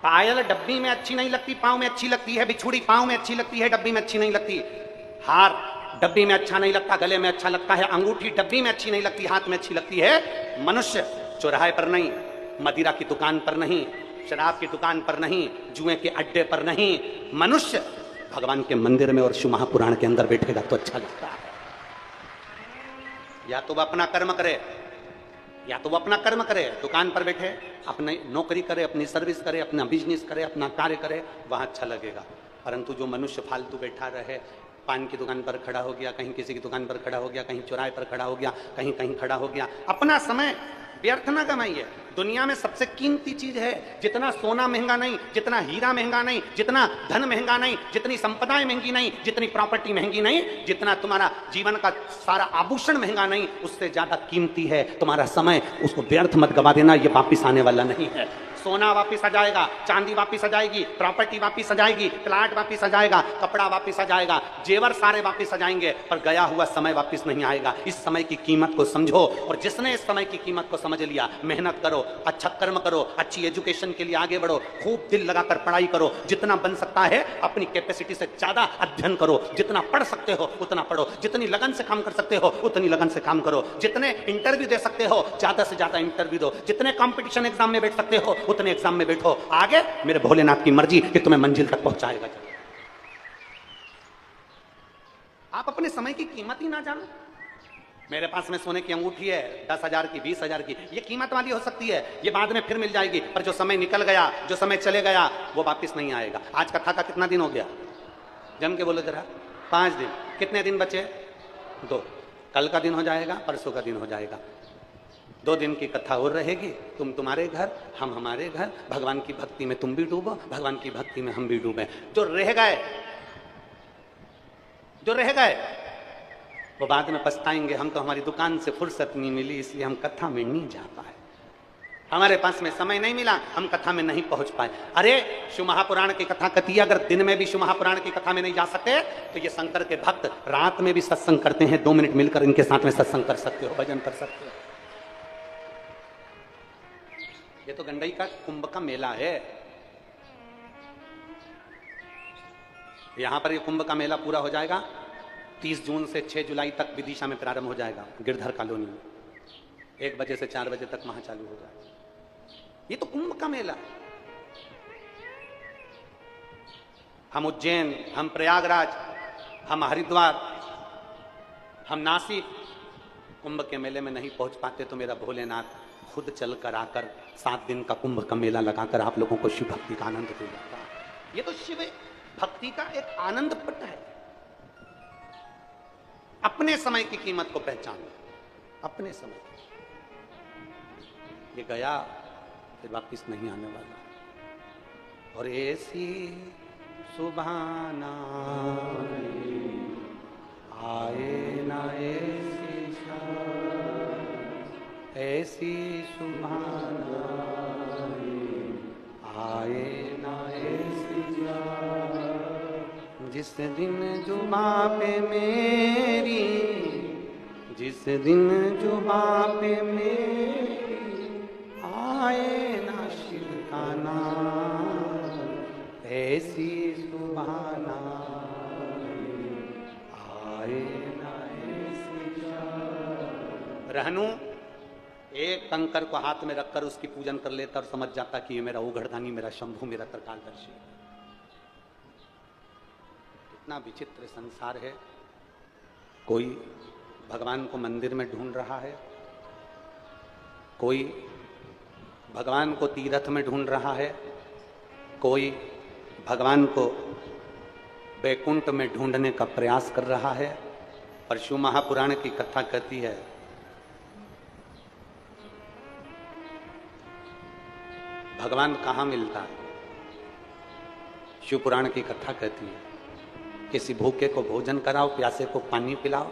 पायल डब्बी में अच्छी नहीं लगती, पाँव में अच्छी लगती है। बिछुड़ी पाँव में अच्छी लगती है, डब्बी में अच्छी नहीं लगती। हार डब्बी में अच्छा नहीं लगता, गले में अच्छा लगता है। अंगूठी डब्बी में अच्छी नहीं लगती, हाथ में अच्छी लगती है। मनुष्य चौराहे पर नहीं, मदिरा की दुकान पर नहीं, शराब की दुकान पर नहीं, जुए के अड्डे पर नहीं, मनुष्य भगवान के मंदिर में और शिव महापुराण के अंदर बैठेगा तो अच्छा लगता है। या तो वह अपना कर्म करे, या तो वो अपना कर्म करे, दुकान पर बैठे, अपनी नौकरी करे, अपनी सर्विस करे, अपना बिजनेस करे, अपना कार्य करे, वहां अच्छा लगेगा। परंतु जो मनुष्य फालतू बैठा रहे, पान की दुकान पर खड़ा हो गया, कहीं किसी की दुकान पर खड़ा हो गया, कहीं चौराहे पर खड़ा हो गया, कहीं कहीं खड़ा हो गया, अपना समय व्यर्थ ना कमाइए। दुनिया में सबसे कीमती चीज है, जितना सोना महंगा नहीं, जितना हीरा महंगा नहीं, जितना धन महंगा नहीं, जितनी संपदाएं महंगी नहीं, जितनी प्रॉपर्टी महंगी नहीं, जितना तुम्हारा जीवन का सारा आभूषण महंगा नहीं, उससे ज्यादा कीमती है तुम्हारा समय। उसको व्यर्थ मत गवा देना, ये वापिस आने वाला नहीं है। सोना वापिस आ जाएगा, चांदी वापिस आ जाएगी, प्रॉपर्टी वापिस आ जाएगी, प्लाट वापिस आ जाएगा, कपड़ा वापिस आ जाएगा, जेवर सारे वापिस आ जाएंगे, पर गया हुआ समय वापिस नहीं आएगा। इस समय की कीमत को समझो, और जिसने इस समय की कीमत को समझ लिया, मेहनत करो, अच्छा कर्म करो, अच्छी एजुकेशन के लिए आगे बढ़ो, खूब दिल लगाकर पढ़ाई करो, जितना बन सकता है अपनी कैपेसिटी से ज्यादा अध्ययन करो, जितना पढ़ सकते हो उतना पढ़ो, जितनी लगन से काम कर सकते हो उतनी लगन से काम करो, जितने इंटरव्यू दे सकते हो ज्यादा से ज्यादा इंटरव्यू दो, जितने कंपटीशन एग्जाम में बैठ सकते हो उतने एग्जाम में बैठो। आगे मेरे भोलेनाथ की मर्जी कि तुम्हें मंजिल तक पहुंचाएगा। आप अपने समय की कीमत ही ना जानो। मेरे पास में सोने की अंगूठी है 10,000 की, 20,000 की, ये कीमत वाली हो सकती है, ये बाद में फिर मिल जाएगी, पर जो समय निकल गया, जो समय चले गया, वो वापिस नहीं आएगा। आज कथा का कितना दिन हो गया? जम के बोलो जरा। 5 दिन। कितने दिन बचे? 2। कल का दिन हो जाएगा, परसों का दिन हो जाएगा, 2 दिन की कथा और रहेगी। तुम तुम्हारे घर, हम हमारे घर, भगवान की भक्ति में तुम भी डूबो, भगवान की भक्ति में हम भी डूबे। जो रह गए, जो रह गए वो बाद में पछताएंगे, हम तो हमारी दुकान से फुर्सत नहीं मिली इसलिए हम कथा में नहीं जा पाए, हमारे पास में समय नहीं मिला, हम कथा में नहीं पहुंच पाए। अरे शिव महापुराण की कथा कथी, अगर दिन में भी शिव महापुराण की कथा में नहीं जा सकते तो ये शंकर के भक्त रात में भी सत्संग करते हैं। 2 मिनट मिलकर इनके साथ में सत्संग कर सकते हो, भजन कर सकते हो। ये तो गंडई का कुंभ का मेला है। यहां पर ये कुंभ का मेला पूरा हो जाएगा 30 जून से 6 जुलाई तक विदिशा में प्रारंभ हो जाएगा, गिरधर कॉलोनी में 1 बजे से 4 बजे तक वहां चालू हो जाएगा। ये तो कुंभ का मेला। हम उज्जैन, हम प्रयागराज, हम हरिद्वार, हम नासिक कुंभ के मेले में नहीं पहुंच पाते तो मेरा भोलेनाथ खुद चलकर आकर 7 दिन का कुंभ का मेला लगाकर आप लोगों को शिव भक्ति का आनंद दे जाता है। ये तो शिव भक्ति का एक आनंद पट है। अपने समय की कीमत को पहचानो, अपने समय। ये गया फिर वापिस नहीं आने वाला। और ऐसी सुभाना आए ना ऐसी सुभाना आए ना ऐसी जिस दिन जुबां पे मेरी, जिस दिन जुबां पे मेरी आए ना शिव का नाम, ऐसी सुभाना आए ना ऐसी। रहनू एक कंकर को हाथ में रखकर उसकी पूजन कर लेता और समझ जाता कि ये मेरा ओघड़दानी, मेरा शंभू, मेरा त्रिकालदर्शी। इतना विचित्र संसार है। कोई भगवान को मंदिर में ढूंढ रहा है, कोई भगवान को तीर्थ में ढूंढ रहा है, कोई भगवान को वैकुंठ में ढूंढने का प्रयास कर रहा है। और शिव महापुराण की कथा कहती है भगवान कहाँ मिलता है। शिव पुराण की कथा कहती है किसी भूखे को भोजन कराओ, प्यासे को पानी पिलाओ,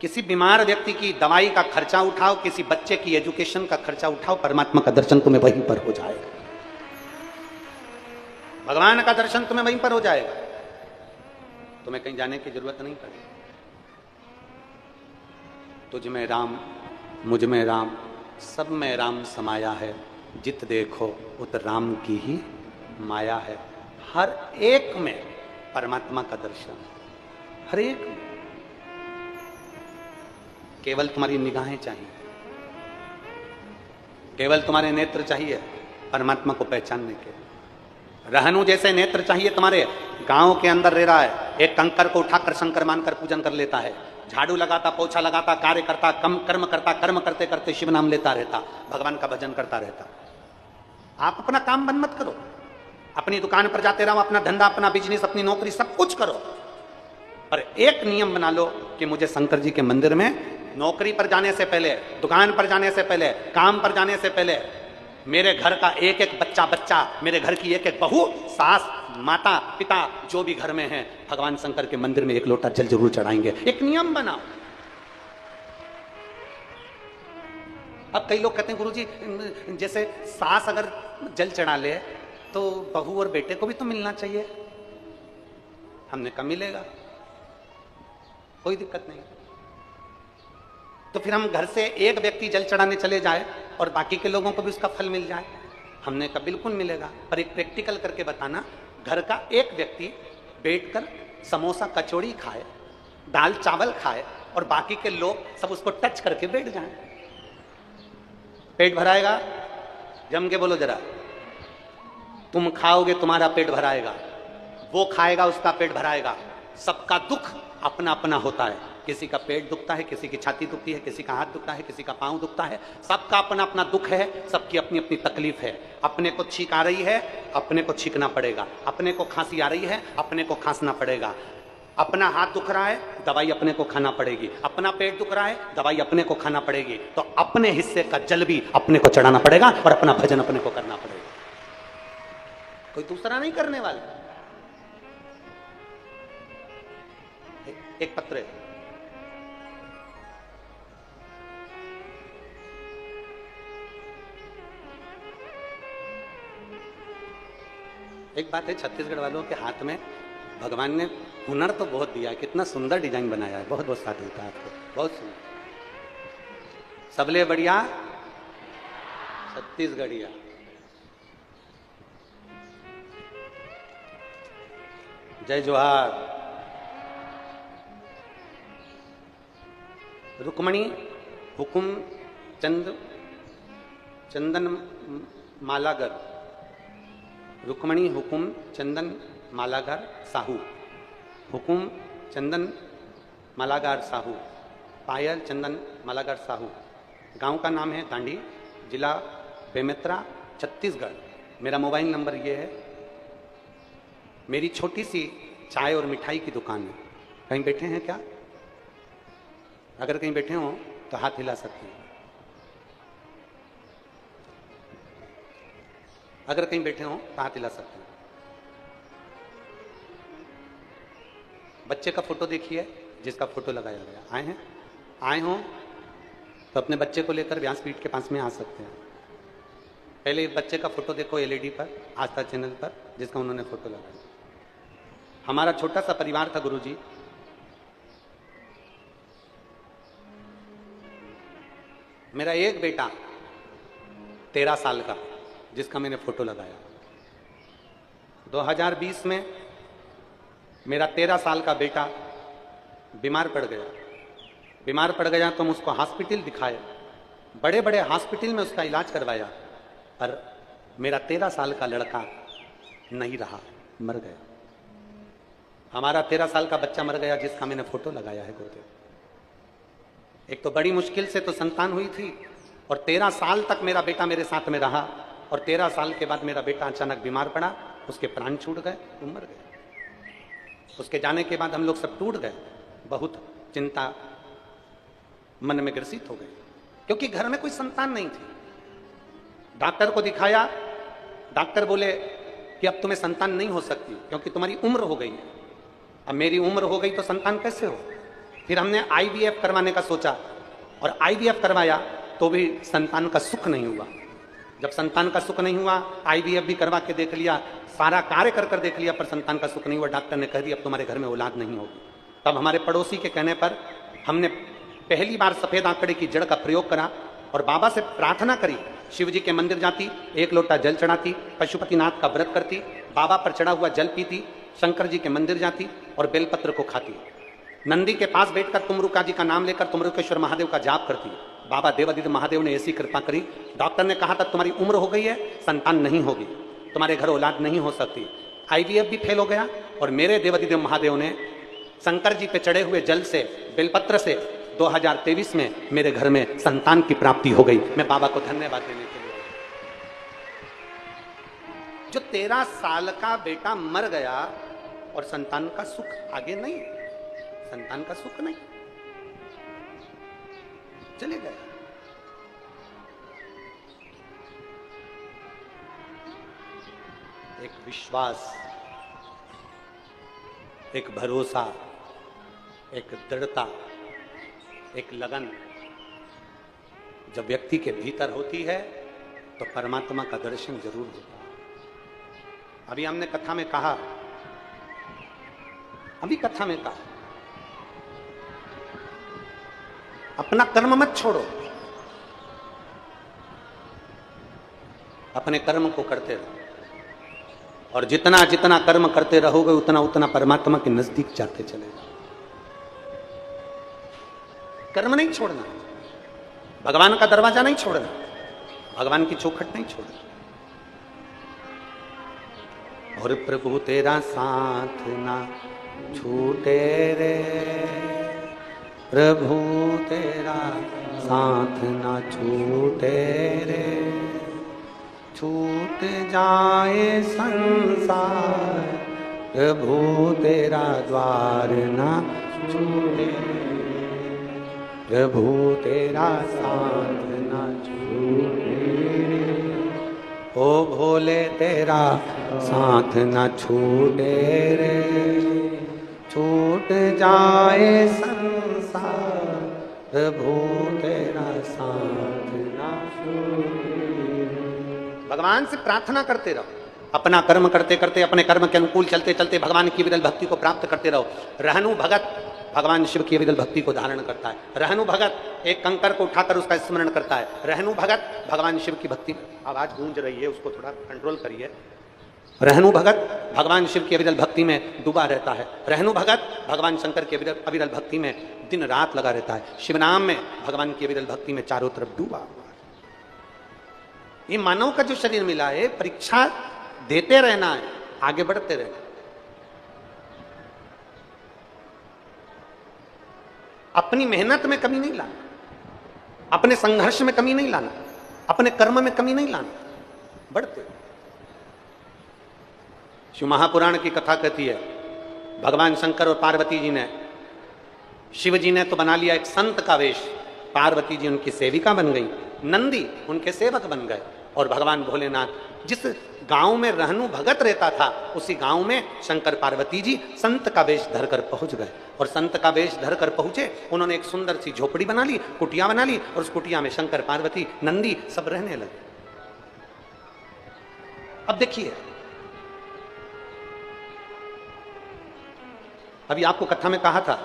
किसी बीमार व्यक्ति की दवाई का खर्चा उठाओ, किसी बच्चे की एजुकेशन का खर्चा उठाओ, परमात्मा का दर्शन तुम्हें वहीं पर हो जाएगा। भगवान का दर्शन तुम्हें वहीं पर हो जाएगा, तुम्हें कहीं जाने की जरूरत नहीं पड़ेगी। तुझ में राम, मुझ में राम, सब में राम समाया है, जित देखो उत राम की ही माया है। हर एक में परमात्मा का दर्शन, हर एक में। केवल तुम्हारी निगाहें चाहिए, केवल तुम्हारे नेत्र चाहिए परमात्मा को पहचानने के। रहनु जैसे नेत्र चाहिए तुम्हारे। गांव के अंदर रह रहा है, एक कंकर को उठाकर शंकर मानकर पूजन कर लेता है, झाड़ू लगाता, पोछा लगाता, कार्य करता, कर्म करता, कर्म करते करते शिव नाम लेता रहता, भगवान का भजन करता रहता। आप अपना काम बंद मत करो, अपनी दुकान पर जाते रहो, अपना धंधा, अपना बिजनेस, अपनी नौकरी, सब कुछ करो, पर एक नियम बना लो कि मुझे शंकर जी के मंदिर में नौकरी पर जाने से पहले, दुकान पर जाने से पहले, काम पर जाने से पहले मेरे घर का एक एक बच्चा, मेरे घर की एक एक बहू, सास, माता, पिता जो भी घर में है, भगवान शंकर के मंदिर में एक लोटा जल जरूर चढ़ाएंगे। एक नियम बनाओ। अब कई लोग कहते हैं गुरुजी जैसे सास अगर जल चढ़ा ले तो बहू और बेटे को भी तो मिलना चाहिए। हमने कहा मिलेगा, कोई दिक्कत नहीं। तो फिर हम घर से एक व्यक्ति जल चढ़ाने चले जाए और बाकी के लोगों को भी उसका फल मिल जाए। हमने कहा बिल्कुल मिलेगा, पर एक प्रैक्टिकल करके बताना। घर का एक व्यक्ति बैठकर समोसा कचौड़ी खाए, दाल चावल खाए और बाकी के लोग सब उसको टच करके बैठ जाएं। पेट भराएगा? जम के बोलो जरा। तुम खाओगे तुम्हारा पेट भराएगा, वो खाएगा उसका पेट भराएगा। सबका दुख अपना अपना होता है। किसी का पेट दुखता है, किसी की छाती दुखती है, किसी का हाथ दुखता है, किसी का पांव दुखता है। सबका अपना अपना दुख है, सबकी अपनी अपनी तकलीफ है। अपने को छींक आ रही है, अपने को छींकना पड़ेगा। अपने को खांसी आ रही है, अपने को खांसना पड़ेगा। अपना हाथ दुख रहा है, दवाई अपने को खाना पड़ेगी। अपना पेट दुख रहा है, दवाई अपने को खाना पड़ेगी। तो अपने हिस्से का जल भी अपने को चढ़ाना पड़ेगा और अपना भजन अपने को करना पड़ेगा। कोई दूसरा नहीं करने वाला। एक पत्र है, एक बात है, छत्तीसगढ़ वालों के हाथ में भगवान ने हुनर तो बहुत दिया है। कितना सुंदर डिजाइन बनाया है। बहुत बहुत साधु का आपको, बहुत सुंदर। सबले बढ़िया छत्तीसगढ़िया। जय जोहार। रुक्मणी हुकुम चंदन मालागर, रुक्मणी हुकुम चंदन मालागार साहू, हुकुम चंदन मालागार साहू, पायल चंदन मालागार साहू। गांव का नाम है दांडी, जिला बेमेतरा, छत्तीसगढ़। मेरा मोबाइल नंबर ये है। मेरी छोटी सी चाय और मिठाई की दुकान है। कहीं बैठे हैं क्या? अगर कहीं बैठे हो तो हाथ हिला सकते हैं। अगर कहीं बैठे हो तो हाथ हिला सकते हैं। बच्चे का फोटो देखिए जिसका फोटो लगाया गया। आए हैं? आए हो तो अपने बच्चे को लेकर व्यासपीठ के पास में आ सकते हैं। पहले बच्चे का फोटो देखो एलईडी पर, आस्था चैनल पर, जिसका उन्होंने फोटो लगाया। हमारा छोटा सा परिवार था गुरुजी। मेरा एक बेटा 13 साल का, जिसका मैंने फोटो लगाया। 2020 में मेरा 13 साल का बेटा बीमार पड़ गया। बीमार पड़ गया तो हम उसको हॉस्पिटल दिखाए, बड़े बड़े हॉस्पिटल में उसका इलाज करवाया, पर मेरा 13 साल का लड़का नहीं रहा, मर गया। हमारा 13 साल का बच्चा मर गया, जिसका मैंने फोटो लगाया है गुरुदेव। एक तो बड़ी मुश्किल से तो संतान हुई थी, और 13 साल तक मेरा बेटा मेरे साथ में रहा, और 13 साल के बाद मेरा बेटा अचानक बीमार पड़ा, उसके प्राण छूट गए, वो मर गए। उसके जाने के बाद हम लोग सब टूट गए, बहुत चिंता मन में ग्रसित हो गई, क्योंकि घर में कोई संतान नहीं थी। डॉक्टर को दिखाया, डॉक्टर बोले कि अब तुम्हें संतान नहीं हो सकती, क्योंकि तुम्हारी उम्र हो गई है। अब मेरी उम्र हो गई तो संतान कैसे हो? फिर हमने आईवीएफ करवाने का सोचा, और आईवीएफ करवाया तो भी संतान का सुख नहीं हुआ। जब संतान का सुख नहीं हुआ, आईवीएफ भी करवा के देख लिया, सारा कार्य कर कर देख लिया, पर संतान का सुख नहीं हुआ। डॉक्टर ने कह दिया अब तुम्हारे घर में औलाद नहीं होगी। तब हमारे पड़ोसी के कहने पर हमने पहली बार सफेद आंकड़े की जड़ का प्रयोग करा, और बाबा से प्रार्थना करी। शिव जी के मंदिर जाती, एक लोटा जल चढ़ाती, पशुपतिनाथ का व्रत करती, बाबा पर चढ़ा हुआ जल पीती, शंकर जी के मंदिर जाती और बेलपत्र को खाती। नंदी के पास बैठकर तुमरुका जी का नाम लेकर तुमरुकेश्वर महादेव का जाप करती। बाबा देवादिदेव महादेव ने ऐसी कृपा करी, डॉक्टर ने कहा था तुम्हारी उम्र हो गई है, संतान नहीं होगी, तुम्हारे घर औलाद नहीं हो सकती, IVF भी फेल हो गया। और मेरे देवादिदेव महादेव ने शंकर जी पे चढ़े हुए जल से, बेलपत्र से 2023 में मेरे घर में संतान की प्राप्ति हो गई। मैं बाबा को धन्यवाद देने के लिए। जो 13 साल का बेटा मर गया और संतान का सुख आगे नहीं, संतान का सुख नहीं, चले गए। एक विश्वास, एक भरोसा, एक दृढ़ता, एक लगन जब व्यक्ति के भीतर होती है तो परमात्मा का दर्शन जरूर होता है। अभी हमने कथा में कहा, अपना कर्म मत छोड़ो, अपने कर्म को करते रहो, और जितना जितना कर्म करते रहोगे उतना उतना परमात्मा के नजदीक जाते चले जाओ। कर्म नहीं छोड़ना, भगवान का दरवाजा नहीं छोड़ना, भगवान की चौखट नहीं छोड़ना। और प्रभु तेरा साथ ना छूटे रे, प्रभु तेरा साथ ना छूटे रे, छूट जाए संसार, प्रभु तेरा द्वार ना छूटे, प्रभु तेरा साथ ना छूटे, ओ भोले तेरा साथ ना छूटे रे, छूट जाए संसार, प्रभु तेरा साथ ना छूटे। भगवान से प्रार्थना करते रहो, अपना कर्म करते करते, अपने कर्म के अनुकूल चलते चलते भगवान की विरल भक्ति को प्राप्त करते रहो। रहनु भगत भगवान शिव की विरल भक्ति को धारण करता है। रहनु भगत एक कंकर को उठाकर उसका स्मरण करता है। रहनु भगत भगवान शिव की भक्ति, आवाज गूंज रही है, उसको थोड़ा कंट्रोल करिए। रहनु भगत भगवान शिव की अविरल भक्ति में डूबा रहता है। रहनु भगत भगवान शंकर की अविरल भक्ति में दिन रात लगा रहता है। शिव नाम में भगवान की अविरल भक्ति में चारों तरफ डूबा हुआ। ये मानव का जो शरीर मिला है, परीक्षा देते रहना है, आगे बढ़ते रहना। अपनी मेहनत में कमी नहीं लाना, अपने संघर्ष में कमी नहीं लाना, अपने कर्म में कमी नहीं लाना, बढ़ते। शिव महापुराण की कथा कहती है, भगवान शंकर और पार्वती जी ने, शिव जी ने तो बना लिया एक संत का वेश, पार्वती जी उनकी सेविका बन गई, नंदी उनके सेवक बन गए, और भगवान भोलेनाथ जिस गांव में रहनु भगत रहता था, उसी गांव में शंकर पार्वती जी संत का वेश धरकर पहुंच गए। और संत का वेश धरकर पहुंचे, उन्होंने एक सुंदर सी झोपड़ी बना ली, कुटिया बना ली, और उस कुटिया में शंकर पार्वती नंदी सब रहने लगे। अब देखिए, अभी आपको कथा में कहा था,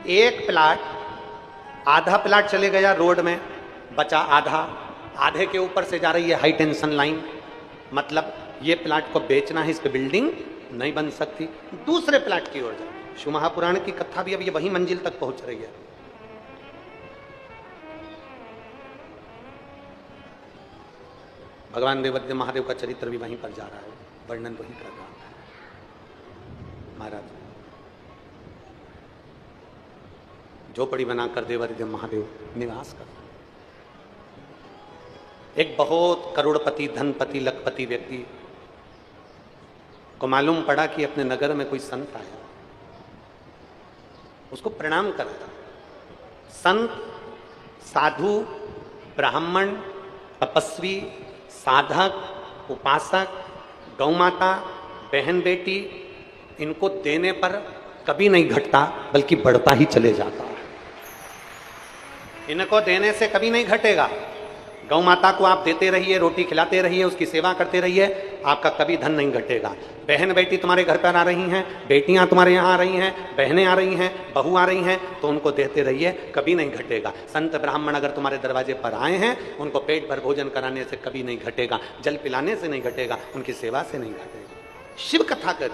एक प्लाट, आधा प्लाट चले गया रोड में, बचा आधा, आधे के ऊपर से जा रही है हाई टेंशन लाइन, मतलब ये प्लाट को बेचना है, इस पे बिल्डिंग नहीं बन सकती, दूसरे प्लाट की ओर जाओ। शिव महापुराण की कथा भी अब ये वही मंजिल तक पहुंच रही है। भगवान देवादिदेव महादेव का चरित्र भी वहीं पर जा रहा है, वर्णन वहीं कर रहा है। महाराज झोपड़ी बनाकर देवादिदेव महादेव निवास कर। एक बहुत करोड़पति, धनपति, लखपति व्यक्ति को मालूम पड़ा कि अपने नगर में कोई संत आया, उसको प्रणाम करता। संत, साधु, ब्राह्मण, तपस्वी, साधक, उपासक, गौमाता, बहन बेटी, इनको देने पर कभी नहीं घटता, बल्कि बढ़ता ही चले जाता है। इनको देने से कभी नहीं घटेगा। गौ माता को आप देते रहिए, रोटी खिलाते रहिए, उसकी सेवा करते रहिए, आपका कभी धन नहीं घटेगा। बहन बेटी तुम्हारे घर पर आ रही हैं, बेटियां तुम्हारे यहाँ आ रही हैं, बहनें आ रही हैं, बहू आ रही हैं, तो उनको देते रहिए, कभी नहीं घटेगा। संत ब्राह्मण अगर तुम्हारे दरवाजे पर आए हैं, उनको पेट भर भोजन कराने से कभी नहीं घटेगा, जल पिलाने से नहीं घटेगा, उनकी सेवा से नहीं घटेगा। शिव कथा कर,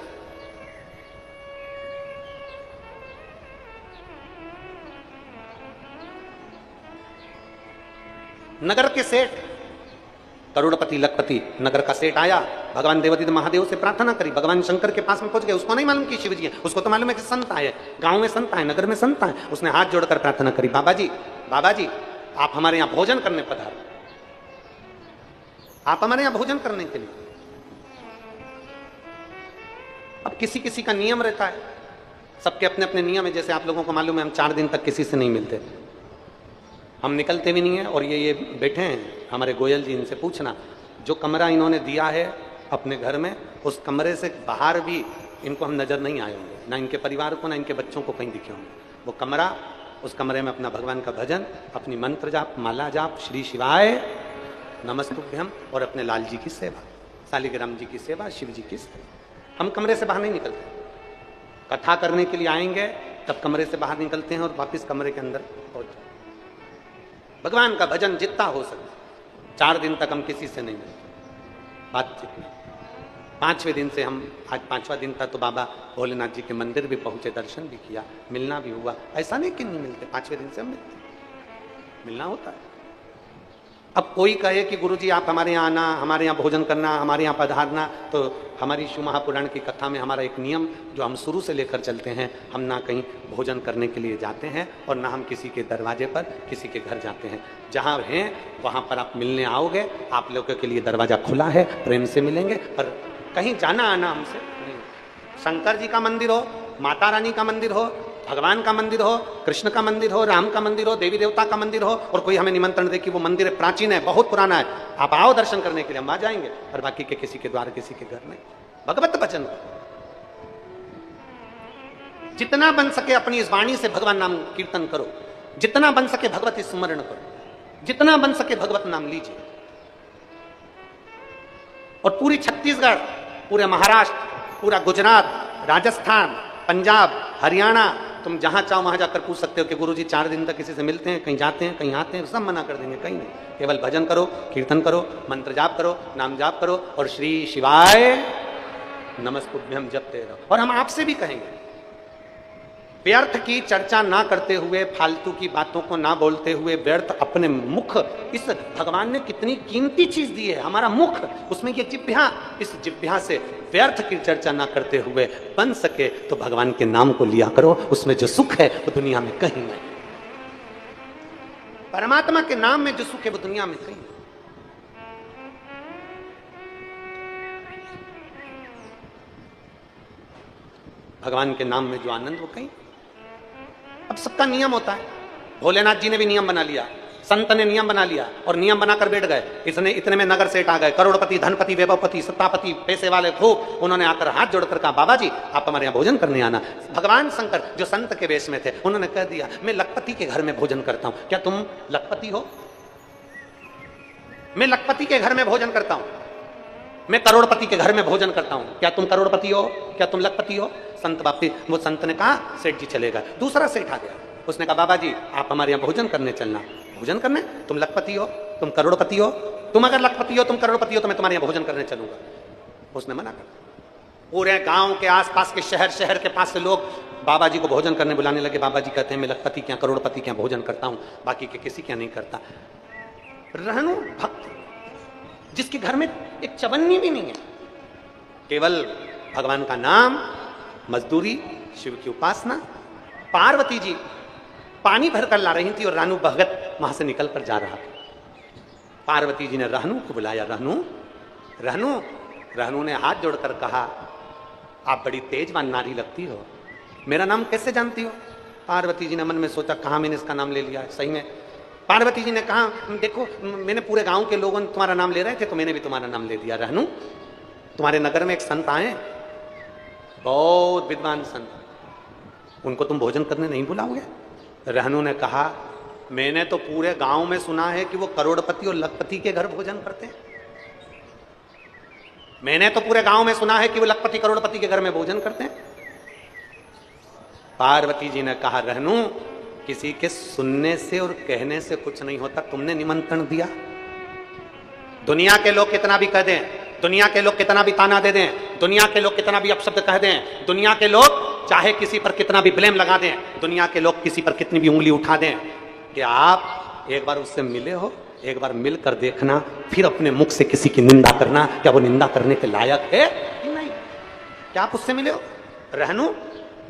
नगर के सेठ, करोड़पति लखपति नगर का सेठ आया, भगवान देवादित्य महादेव से प्रार्थना करी, भगवान शंकर के पास में पहुंच गए। उसको नहीं मालूम कि शिव जी है, उसको तो मालूम है कि संत आए, गांव में संत आए, नगर में संत आए। उसने हाथ जोड़कर प्रार्थना करी, बाबा जी आप हमारे यहां भोजन करने पधारो, आप हमारे यहां भोजन करने के लिए। अब किसी किसी का नियम रहता है, सबके अपने अपने नियम है। जैसे आप लोगों को मालूम है, हम 4 दिन तक किसी से नहीं मिलते, हम निकलते भी नहीं है। और ये बैठे हैं हमारे गोयल जी, इनसे पूछना, जो कमरा इन्होंने दिया है अपने घर में, उस कमरे से बाहर भी इनको हम नजर नहीं आए होंगे, ना इनके परिवार को, ना इनके बच्चों को कहीं दिखे होंगे। वो कमरा, उस कमरे में अपना भगवान का भजन, अपनी मंत्र जाप, माला जाप, श्री शिवाय नमस्तुभ्यम, और अपने लाल जी की सेवा, शालिग्राम जी की सेवा, शिव जी की सेवा। हम कमरे से बाहर नहीं निकलते, कथा करने के लिए आएंगे तब कमरे से बाहर निकलते हैं और वापिस कमरे के अंदर पहुंच जाते। भगवान का भजन जितना हो सके। 4 दिन तक हम किसी से नहीं मिलते, बातचीत नहीं। 5वें दिन से हम, आज 5वां दिन था, तो बाबा भोलेनाथ जी के मंदिर भी पहुंचे, दर्शन भी किया, मिलना भी हुआ। ऐसा नहीं कि नहीं मिलते, 5वें दिन से हम मिलते, मिलना होता है। अब कोई कहे कि गुरुजी आप हमारे यहाँ आना, हमारे यहाँ भोजन करना, हमारे यहाँ पधारना, तो हमारी शिव महापुराण की कथा में हमारा एक नियम जो हम शुरू से लेकर चलते हैं, हम ना कहीं भोजन करने के लिए जाते हैं और ना हम किसी के दरवाजे पर, किसी के घर जाते हैं। जहाँ हैं वहाँ पर आप मिलने आओगे, आप लोगों के लिए दरवाज़ा खुला है, प्रेम से मिलेंगे, पर कहीं जाना आना हमसे नहीं। शंकर जी का मंदिर हो, माता रानी का मंदिर हो, भगवान का मंदिर हो, कृष्ण का मंदिर हो, राम का मंदिर हो, देवी देवता का मंदिर हो, और कोई हमें निमंत्रण दे कि वो मंदिर प्राचीन है, बहुत पुराना है, आप आओ दर्शन करने के लिए, हम आ जाएंगे, और बाकी के किसी के द्वार, किसी के घर नहीं। भगवत वचन जितना बन सके अपनी इस वाणी से भगवान नाम कीर्तन करो, जितना बन सके भगवत स्मरण करो, जितना बन सके भगवत नाम लीजिए। और पूरी छत्तीसगढ़, पूरे महाराष्ट्र, पूरा गुजरात, राजस्थान, पंजाब, हरियाणा, तुम जहां चाहो वहां जाकर पूछ सकते हो कि गुरुजी 4 दिन तक किसी से मिलते हैं, कहीं जाते हैं, कहीं आते हैं, सब मना कर देंगे, कहीं नहीं। केवल भजन करो, कीर्तन करो, मंत्र जाप करो, नाम जाप करो, और श्री शिवाय नमस्तुभ्यम जपते रहो। और हम आपसे भी कहेंगे, व्यर्थ की चर्चा ना करते हुए, फालतू की बातों को ना बोलते हुए, व्यर्थ अपने मुख, इस भगवान ने कितनी कीमती चीज दी है, हमारा मुख, उसमें ये जिह्वा, इस जिह्वा से व्यर्थ की चर्चा ना करते हुए बन सके तो भगवान के नाम को लिया करो, उसमें जो सुख है वो दुनिया में कहीं नहीं। परमात्मा के नाम में जो सुख है वो दुनिया में कहीं नहीं। भगवान के नाम में जो आनंद वो कहीं। अब सबका नियम होता है, भोलेनाथ जी ने भी नियम बना लिया, संत ने नियम बना लिया और नियम बनाकर बैठ गए। इसने इतने में नगर सेठ आ गए, करोड़पति, धनपति, वैभवपति, सत्तापति, पैसे वाले खूब। उन्होंने आकर हाथ जोड़कर कहा, बाबा जी आप हमारे यहाँ भोजन करने आना। भगवान शंकर जो संत के वेश में थे, उन्होंने कह दिया, मैं लखपति के घर में भोजन करता हूं, क्या तुम लखपति हो? मैं लखपति के घर में भोजन करता हूं, मैं करोड़पति के घर में भोजन करता हूं, क्या तुम करोड़पति हो? क्या तुम लखपति हो? संत वापसी, वो संत ने कहा, सेठ जी चलेगा। दूसरा सेठ आ गया, उसने कहा, बाबा जी आप हमारे यहाँ भोजन करने चलना। भोजन करने? तुम लखपति हो, तुम करोड़पति हो, तुम अगर लखपति हो, तुम करोड़पति हो, तो मैं तुम्हारे यहाँ भोजन करने चलूंगा। उसने मना कर। पूरे गांव के आसपास के शहर के पास से लोग बाबा जी को भोजन करने बुलाने लगे। बाबा जी कहते हैं, मैं लखपति क्या, करोड़पति क्या भोजन करता हूँ, बाकी के किसी क्या नहीं करता। रहनु भक्त, जिसके घर में एक चवन्नी भी नहीं है, केवल भगवान का नाम, मजदूरी, शिव की उपासना। पार्वती जी पानी भरकर ला रही थी और रानू भगत वहां से निकल कर जा रहा था। पार्वती जी ने रहनु को बुलाया, रहनु, रहनु। रहनु ने हाथ जोड़कर कहा, आप बड़ी तेजवान नारी लगती हो, मेरा नाम कैसे जानती हो? पार्वती जी ने मन में सोचा, कहाँ मैंने इसका नाम ले लिया है। सही में पार्वती जी ने कहा, देखो मैंने पूरे गांव के लोगों ने तुम्हारा नाम ले रहे थे, तो मैंने भी तुम्हारा नाम ले दिया। रहनु, तुम्हारे नगर में एक संत आए, बहुत विद्वान संत, उनको तुम भोजन करने नहीं बुलाओगे? रहनु ने कहा, मैंने तो पूरे गांव में सुना है कि वो करोड़पति और लखपति के घर भोजन करते हैं। मैंने तो पूरे गांव में सुना है कि वो लखपति करोड़पति के घर में भोजन करते हैं। पार्वती जी ने कहा, रहनू किसी के सुनने से और कहने से कुछ नहीं होता, तुमने निमंत्रण दिया। दुनिया के लोग कितना भी कह दें, दुनिया के लोग कितना भी ताना दे दें, दुनिया के लोग कितना भी अपशब्द कह दें, दुनिया के लोग चाहे किसी पर कितना भी ब्लेम लगा दें, दुनिया के लोग किसी पर कितनी भी उंगली उठा दें, कि आप एक बार उससे मिले हो, एक बार मिलकर देखना, फिर अपने मुख से किसी की निंदा करना, क्या वो निंदा करने के लायक है कि नहीं? क्या आप उससे मिले हो? रहनू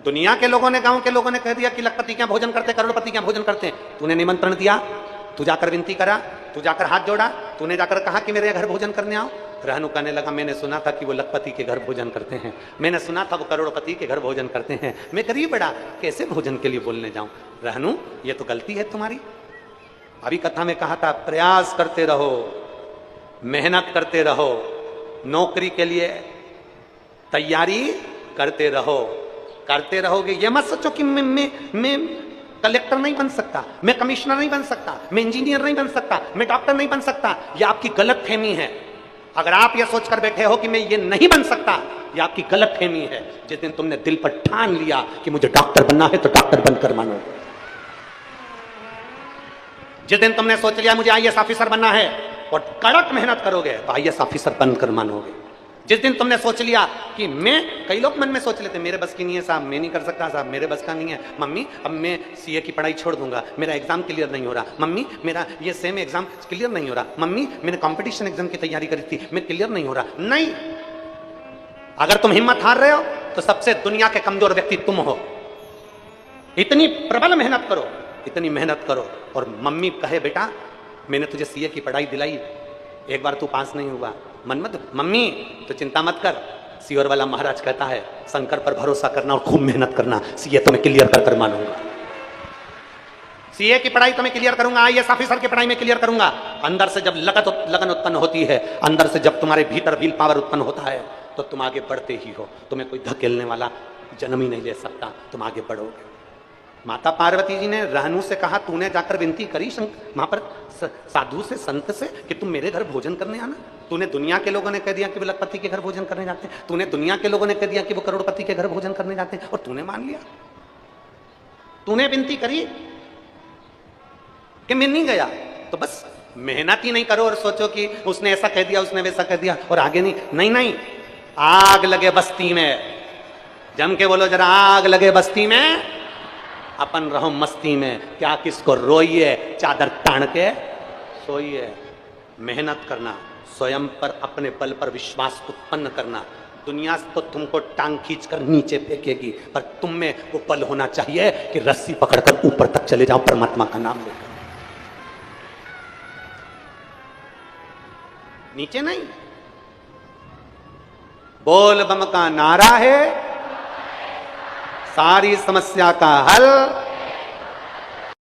दुनिया के लोगों ने, गांव के लोगों ने कह दिया कि लखपति क्या भोजन करते, करोड़पति क्या भोजन करते हैं। तूने निमंत्रण दिया, तू जाकर विनती करा, तू जाकर हाथ जोड़ा, तूने जाकर कहा कि मेरे घर भोजन करने आओ। रहनू कहने लगा, मैंने सुना था कि वो लखपति के घर भोजन करते हैं, मैंने सुना था वो करोड़पति के घर भोजन करते हैं, मैं गरीब बड़ा कैसे भोजन के लिए बोलने जाऊं। रहनू ये तो गलती है तुम्हारी। अभी कथा में कहा था, प्रयास करते रहो, मेहनत करते रहो, नौकरी के लिए तैयारी करते रहो। करते रहोगे, ये मत सोचो कि मैं कलेक्टर नहीं बन सकता, मैं कमिश्नर नहीं बन सकता, मैं इंजीनियर नहीं बन सकता, मैं डॉक्टर नहीं बन सकता। ये आपकी गलत फहमी है। अगर आप ये सोचकर बैठे हो कि मैं ये नहीं बन सकता, ये आपकी गलत फहमी है। जिस दिन तुमने दिल पर ठान लिया कि मुझे डॉक्टर बनना है, तो डॉक्टर बनकर मानो। जिस दिन तुमने सोच लिया मुझे आईएएस ऑफिसर बनना है, और कड़क मेहनत करोगे, तो आईएएस ऑफिसर बनकर मानोगे। जिस दिन तुमने सोच लिया कि मैं, कई लोग मन में सोच लेते मेरे बस की नहीं है साहब, मैं नहीं कर सकता साहब, मेरे बस का नहीं है मम्मी, अब मैं सीए की पढ़ाई छोड़ दूंगा, मेरा एग्जाम क्लियर नहीं हो रहा मम्मी, मेरा ये सेम एग्जाम क्लियर नहीं हो रहा मम्मी, मैंने कंपटीशन एग्जाम की तैयारी करी थी, मैं क्लियर नहीं हो रहा। नहीं, अगर तुम हिम्मत हार रहे हो तो सबसे दुनिया के कमजोर व्यक्ति तुम हो। इतनी प्रबल मेहनत करो, इतनी मेहनत करो, और मम्मी कहे बेटा मैंने तुझे सीए की पढ़ाई दिलाई, एक बार तू पास नहीं हुआ, मन मत, मम्मी तो चिंता मत कर, सीओर वाला महाराज कहता है शंकर पर भरोसा करना और खूब मेहनत करना, सीए तो मैं क्लियर कर मानूंगा, सीए की पढ़ाई तो मैं क्लियर करूंगा, आईएएस ऑफिसर की पढ़ाई में क्लियर करूंगा। अंदर से जब लगन उत्पन्न होती है, अंदर से जब तुम्हारे भीतर विल पावर उत्पन्न होता है, तो तुम आगे बढ़ते ही हो, तुम्हें कोई धकेलने वाला जन्म ही नहीं ले सकता, तुम आगे बढ़ोगे। माता पार्वती जी ने रहनू से कहा, तूने जाकर विनती करी वहां पर साधु से, संत से, कि तुम मेरे घर भोजन करने आना। तूने दुनिया के लोगों ने कह दिया कि वो लखपति के घर भोजन करने जाते हैं, तूने दुनिया के लोगों ने कह दिया कि वो करोड़पति के घर भोजन करने जाते हैं, और तूने मान लिया। तूने विनती करी कि मैं नहीं गया, तो बस मेहनत ही नहीं करो और सोचो कि उसने ऐसा कह दिया, उसने वैसा कह दिया, और आगे नहीं। नहीं, आग लगे बस्ती में, जम के बोलो जरा, आग लगे बस्ती में, अपन रहो मस्ती में, क्या किसको रोइए, चादर तान के सोइए। मेहनत करना, स्वयं पर अपने बल पर विश्वास उत्पन्न करना। दुनिया तो तुमको टांग खींचकर नीचे फेंकेगी, पर तुम में वो बल होना चाहिए कि रस्सी पकड़कर ऊपर तक चले जाओ परमात्मा का नाम लेकर। नीचे नहीं। बोल बम का नारा है सारी समस्या का हल,